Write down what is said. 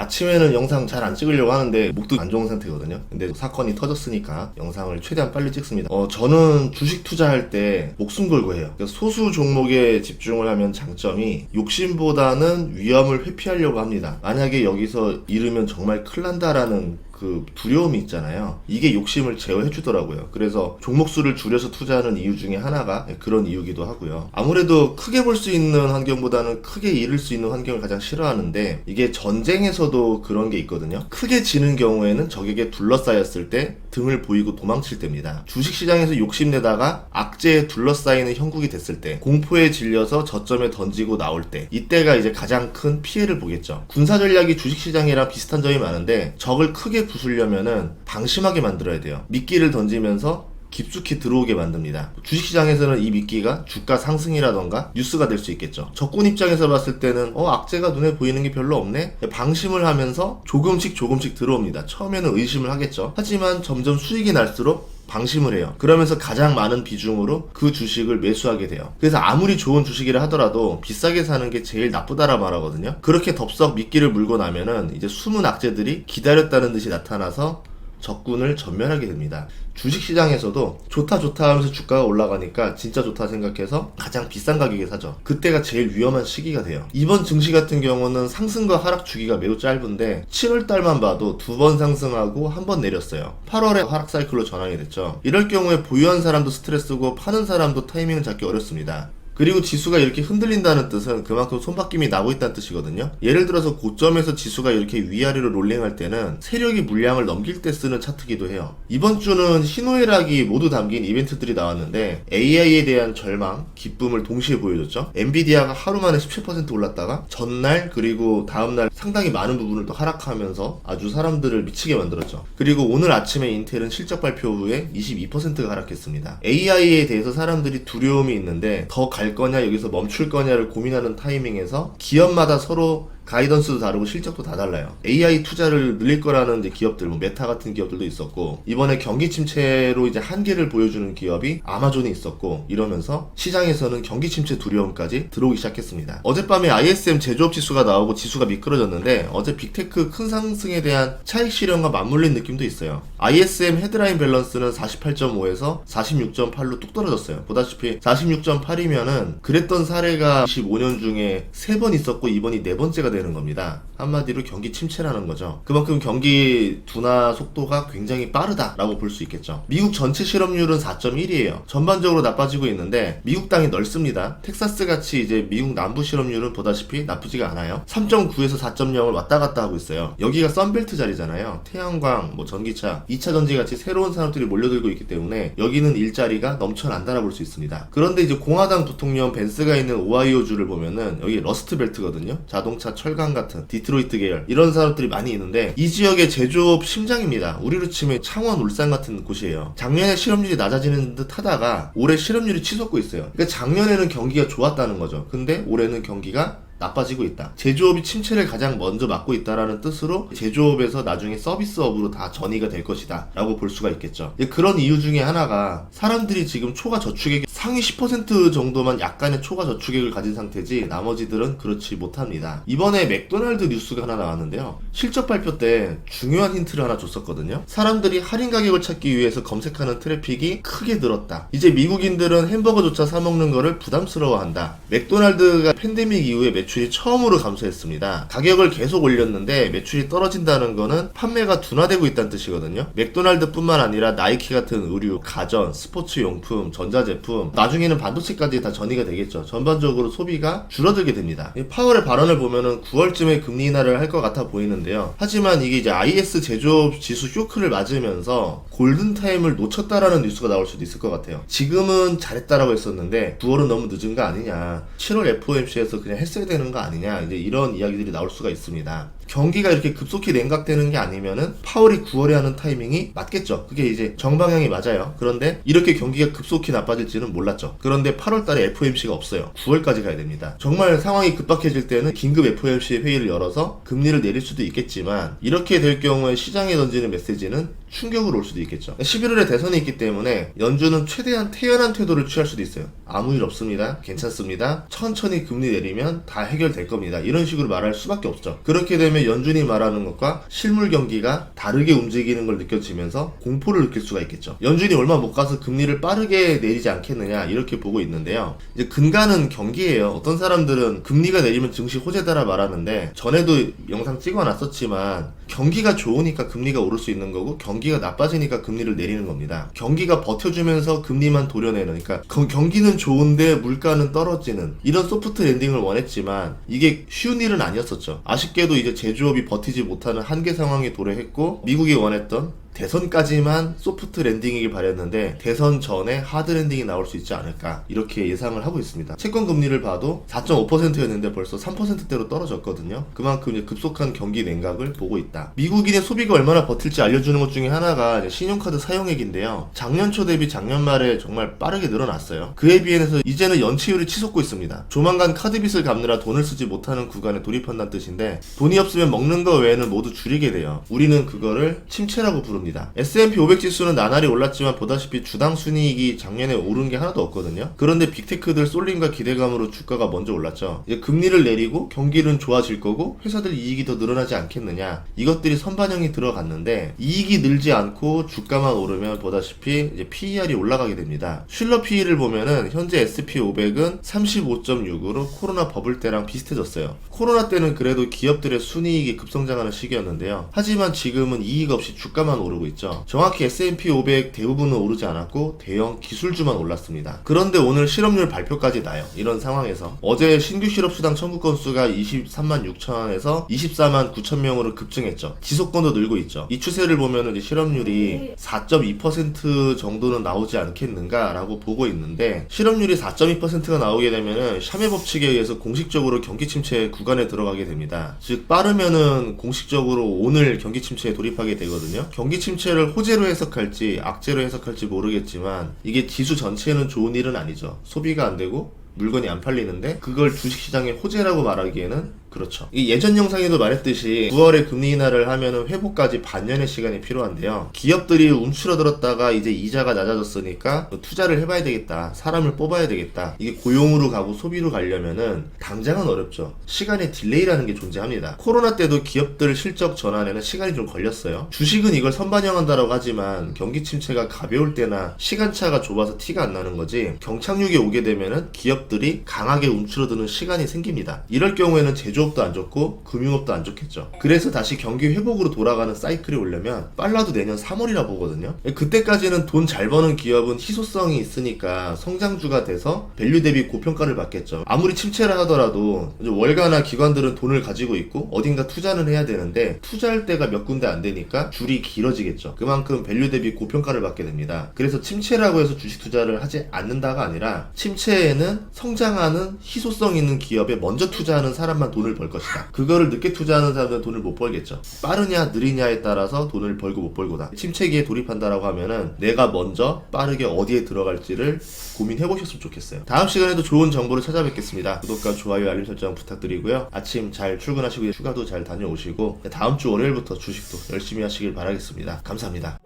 아침에는 영상 잘 안 찍으려고 하는데 목도 안 좋은 상태거든요. 근데 사건이 터졌으니까 영상을 최대한 빨리 찍습니다. 저는 주식 투자할 때 목숨 걸고 해요. 그래서 소수 종목에 집중을 하면 장점이 욕심보다는 위험을 회피하려고 합니다. 만약에 여기서 잃으면 정말 큰일 난다라는 그 두려움이 있잖아요. 이게 욕심을 제어해 주더라고요. 그래서 종목수를 줄여서 투자하는 이유 중에 하나가 그런 이유기도 하고요. 아무래도 크게 볼 수 있는 환경보다는 크게 잃을 수 있는 환경을 가장 싫어하는데, 이게 전쟁에서도 그런 게 있거든요. 크게 지는 경우에는 적에게 둘러싸였을 때 등을 보이고 도망칠 때입니다. 주식시장에서 욕심내다가 악재에 둘러싸이는 형국이 됐을 때, 공포에 질려서 저점에 던지고 나올 때, 이때가 이제 가장 큰 피해를 보겠죠. 군사전략이 주식시장이랑 비슷한 점이 많은데, 적을 크게 부수려면은 방심하게 만들어야 돼요. 미끼를 던지면서 깊숙이 들어오게 만듭니다. 주식시장에서는 이 미끼가 주가 상승이라던가 뉴스가 될 수 있겠죠. 적군 입장에서 봤을 때는 악재가 눈에 보이는 게 별로 없네? 방심을 하면서 조금씩 들어옵니다. 처음에는 의심을 하겠죠. 하지만 점점 수익이 날수록 방심을 해요. 그러면서 가장 많은 비중으로 그 주식을 매수하게 돼요. 그래서 아무리 좋은 주식이라 하더라도 비싸게 사는 게 제일 나쁘다라 말하거든요. 그렇게 덥석 미끼를 물고 나면은 이제 숨은 악재들이 기다렸다는 듯이 나타나서 적군을 전멸하게 됩니다. 주식시장에서도 좋다 하면서 주가가 올라가니까 진짜 좋다 생각해서 가장 비싼 가격에 사죠. 그때가 제일 위험한 시기가 돼요. 이번 증시 같은 경우는 상승과 하락 주기가 매우 짧은데 7월달만 봐도 2번 상승하고 1번 내렸어요. 8월에 하락 사이클로 전환이 됐죠. 이럴 경우에 보유한 사람도 스트레스고 파는 사람도 타이밍을 잡기 어렵습니다. 그리고 지수가 이렇게 흔들린다는 뜻은 그만큼 손바뀜이 나고 있다는 뜻이거든요. 예를 들어서 고점에서 지수가 이렇게 위아래로 롤링할 때는 세력이 물량을 넘길 때 쓰는 차트기도 해요. 이번 주는 희노애락이 모두 담긴 이벤트들이 나왔는데 AI에 대한 절망, 기쁨을 동시에 보여줬죠. 엔비디아가 하루 만에 17% 올랐다가 전날 그리고 다음날 상당히 많은 부분을 또 하락하면서 아주 사람들을 미치게 만들었죠. 그리고 오늘 아침에 인텔은 실적 발표 후에 22%가 하락했습니다. AI에 대해서 사람들이 두려움이 있는데 더 갈 거냐 여기서 멈출 거냐를 고민하는 타이밍에서 기업마다 서로 가이던스도 다르고 실적도 다 달라요. AI 투자를 늘릴 거라는 이제 기업들, 메타 같은 기업들도 있었고, 이번에 경기 침체로 이제 한계를 보여주는 기업이 아마존이 있었고, 이러면서 시장에서는 경기 침체 두려움까지 들어오기 시작했습니다. 어젯밤에 ISM 제조업 지수가 나오고 지수가 미끄러졌는데, 어제 빅테크 큰 상승에 대한 차익 실현과 맞물린 느낌도 있어요. ISM 헤드라인 밸런스는 48.5에서 46.8로 뚝 떨어졌어요. 보다시피 46.8이면은 그랬던 사례가 25년 중에 3번 있었고 이번이 4번째가 되는 겁니다. 한마디로 경기 침체라는 거죠. 그만큼 경기 둔화 속도가 굉장히 빠르다라고 볼 수 있겠죠. 미국 전체 실업률은 4.1이에요. 전반적으로 나빠지고 있는데 미국 땅이 넓습니다. 텍사스 같이 이제 미국 남부 실업률은 보다시피 나쁘지가 않아요. 3.9에서 4.0을 왔다 갔다 하고 있어요. 여기가 썬벨트 자리잖아요. 태양광, 전기차, 2차 전지 같이 새로운 산업들이 몰려들고 있기 때문에 여기는 일자리가 넘쳐난다라 볼 수 있습니다. 그런데 이제 공화당 부통령 벤스가 있는 오하이오주를 보면은 여기 러스트벨트거든요. 자동차, 철강 같은 디트로이트 계열 이런 산업들이 많이 있는데 이 지역의 제조업 심장입니다. 우리로 치면 창원, 울산 같은 곳이에요. 작년에 실업률이 낮아지는 듯 하다가 올해 실업률이 치솟고 있어요. 그러니까 작년에는 경기가 좋았다는 거죠. 근데 올해는 경기가 나빠지고 있다. 제조업이 침체를 가장 먼저 맞고 있다라는 뜻으로 제조업에서 나중에 서비스업으로 다 전이가 될 것이다 라고 볼 수가 있겠죠. 그런 이유 중에 하나가 사람들이 지금 초과 저축액 상위 10% 정도만 약간의 초과 저축액을 가진 상태지 나머지들은 그렇지 못합니다. 이번에 맥도날드 뉴스가 하나 나왔는데요. 실적 발표 때 중요한 힌트를 하나 줬었거든요. 사람들이 할인 가격을 찾기 위해서 검색하는 트래픽이 크게 늘었다. 이제 미국인들은 햄버거조차 사 먹는 거를 부담스러워한다. 맥도날드가 팬데믹 이후에 매출이 처음으로 감소했습니다. 가격을 계속 올렸는데 매출이 떨어진다는 거는 판매가 둔화되고 있다는 뜻이거든요. 맥도날드뿐만 아니라 나이키 같은 의류, 가전, 스포츠용품, 전자제품, 나중에는 반도체까지 다 전이가 되겠죠. 전반적으로 소비가 줄어들게 됩니다. 파월의 발언을 보면은 9월쯤에 금리 인하를 할 것 같아 보이는데요. 하지만 이게 이제 IS 제조업 지수 쇼크를 맞으면서 골든타임을 놓쳤다라는 뉴스가 나올 수도 있을 것 같아요. 지금은 잘했다라고 했었는데 9월은 너무 늦은 거 아니냐, 7월 FOMC에서 그냥 했어야 되는 거 아니냐, 이제 이런 이야기들이 나올 수가 있습니다. 경기가 이렇게 급속히 냉각되는 게 아니면은 파월이 9월에 하는 타이밍이 맞겠죠. 그게 이제 정방향이 맞아요. 그런데 이렇게 경기가 급속히 나빠질지는 몰랐죠. 그런데 8월 달에 FOMC가 없어요. 9월까지 가야 됩니다. 정말 상황이 급박해질 때는 긴급 FOMC 회의를 열어서 금리를 내릴 수도 있겠지만 이렇게 될 경우에 시장에 던지는 메시지는 충격으로 올 수도 있겠죠. 11월에 대선이 있기 때문에 연준은 최대한 태연한 태도를 취할 수도 있어요. 아무 일 없습니다. 괜찮습니다. 천천히 금리 내리면 다 해결될 겁니다. 이런 식으로 말할 수밖에 없죠. 그렇게 되면 되면 연준이 말하는 것과 실물 경기가 다르게 움직이는 걸 느껴지면서 공포를 느낄 수가 있겠죠. 연준이 얼마 못 가서 금리를 빠르게 내리지 않겠느냐 이렇게 보고 있는데요. 이제 근간은 경기예요. 어떤 사람들은 금리가 내리면 증시 호재다라 말하는데, 전에도 영상 찍어놨었지만 경기가 좋으니까 금리가 오를 수 있는 거고 경기가 나빠지니까 금리를 내리는 겁니다. 경기가 버텨주면서 금리만 도려내는, 그러니까 경기는 좋은데 물가는 떨어지는 이런 소프트 랜딩을 원했지만 이게 쉬운 일은 아니었었죠. 아쉽게도 이제 제조업이 버티지 못하는 한계 상황에 도래했고, 미국이 원했던 대선까지만 소프트 랜딩이길 바랬는데 대선 전에 하드 랜딩이 나올 수 있지 않을까 이렇게 예상을 하고 있습니다. 채권 금리를 봐도 4.5%였는데 벌써 3%대로 떨어졌거든요. 그만큼 이제 급속한 경기 냉각을 보고 있다. 미국인의 소비가 얼마나 버틸지 알려주는 것 중에 하나가 이제 신용카드 사용액인데요. 작년 초 대비 작년 말에 정말 빠르게 늘어났어요. 그에 비해서 이제는 연체율이 치솟고 있습니다. 조만간 카드빚을 갚느라 돈을 쓰지 못하는 구간에 돌입한다는 뜻인데, 돈이 없으면 먹는 거 외에는 모두 줄이게 돼요. 우리는 그거를 침체라고 부릅니다. S&P 500 지수는 나날이 올랐지만 보다시피 주당 순이익이 작년에 오른 게 하나도 없거든요. 그런데 빅테크들 쏠림과 기대감으로 주가가 먼저 올랐죠. 이제 금리를 내리고 경기는 좋아질 거고 회사들 이익이 더 늘어나지 않겠느냐, 이것들이 선반영이 들어갔는데 이익이 늘지 않고 주가만 오르면 보다시피 이제 PER이 올라가게 됩니다. 슐러 PE를 보면은 현재 S&P 500은 35.6으로 코로나 버블 때랑 비슷해졌어요. 코로나 때는 그래도 기업들의 순이익이 급성장하는 시기였는데요. 하지만 지금은 이익 없이 주가만 오르고 있죠. 정확히 S&P 500 대부분은 오르지 않았고 대형 기술주만 올랐습니다. 그런데 오늘 실업률 발표까지 나요. 이런 상황에서 어제 신규 실업 수당 청구 건수가 23만 6천에서 24만 9천 명으로 급증했죠. 지속권도 늘고 있죠. 이 추세를 보면 이제 실업률이 4.2% 정도는 나오지 않겠는가라고 보고 있는데, 실업률이 4.2%가 나오게 되면은 샤메 법칙에 의해서 공식적으로 경기 침체 구간에 들어가게 됩니다. 즉 빠르면은 공식적으로 오늘 경기 침체에 돌입하게 되거든요. 경기 침체를 호재로 해석할지 악재로 해석할지 모르겠지만 이게 지수 전체에는 좋은 일은 아니죠. 소비가 안 되고 물건이 안 팔리는데 그걸 주식시장의 호재라고 말하기에는 그렇죠. 이 예전 영상에도 말했듯이 9월에 금리 인하를 하면은 회복까지 반년의 시간이 필요한데요. 기업들이 움츠러들었다가 이제 이자가 낮아졌으니까 투자를 해봐야 되겠다. 사람을 뽑아야 되겠다. 이게 고용으로 가고 소비로 가려면은 당장은 어렵죠. 시간의 딜레이라는 게 존재합니다. 코로나 때도 기업들 실적 전환에는 시간이 좀 걸렸어요. 주식은 이걸 선반영한다라고 하지만 경기 침체가 가벼울 때나 시간차가 좁아서 티가 안 나는 거지, 경착륙에 오게 되면은 기업들이 강하게 움츠러드는 시간이 생깁니다. 이럴 경우에는 제조업도 안 좋고 금융업도 안 좋겠죠. 그래서 다시 경기 회복으로 돌아가는 사이클이 오려면 빨라도 내년 3월이라 보거든요. 그때까지는 돈 잘 버는 기업은 희소성이 있으니까 성장주가 돼서 밸류 대비 고평가를 받겠죠. 아무리 침체를 하더라도 월가나 기관들은 돈을 가지고 있고 어딘가 투자는 해야 되는데 투자할 때가 몇 군데 안 되니까 줄이 길어지겠죠. 그만큼 밸류 대비 고평가를 받게 됩니다. 그래서 침체라고 해서 주식 투자를 하지 않는다가 아니라 침체에는 성장하는 희소성 있는 기업에 먼저 투자하는 사람만 돈을 벌 것이다. 그거를 늦게 투자하는 사람들은 돈을 못 벌겠죠. 빠르냐 느리냐에 따라서 돈을 벌고 못 벌고다. 침체기에 돌입한다라고 하면은 내가 먼저 빠르게 어디에 들어갈지를 고민해 보셨으면 좋겠어요. 다음 시간에도 좋은 정보를 찾아뵙겠습니다. 구독과 좋아요, 알림 설정 부탁드리고요. 아침 잘 출근하시고 휴가도 잘 다녀오시고 다음 주 월요일부터 주식도 열심히 하시길 바라겠습니다. 감사합니다.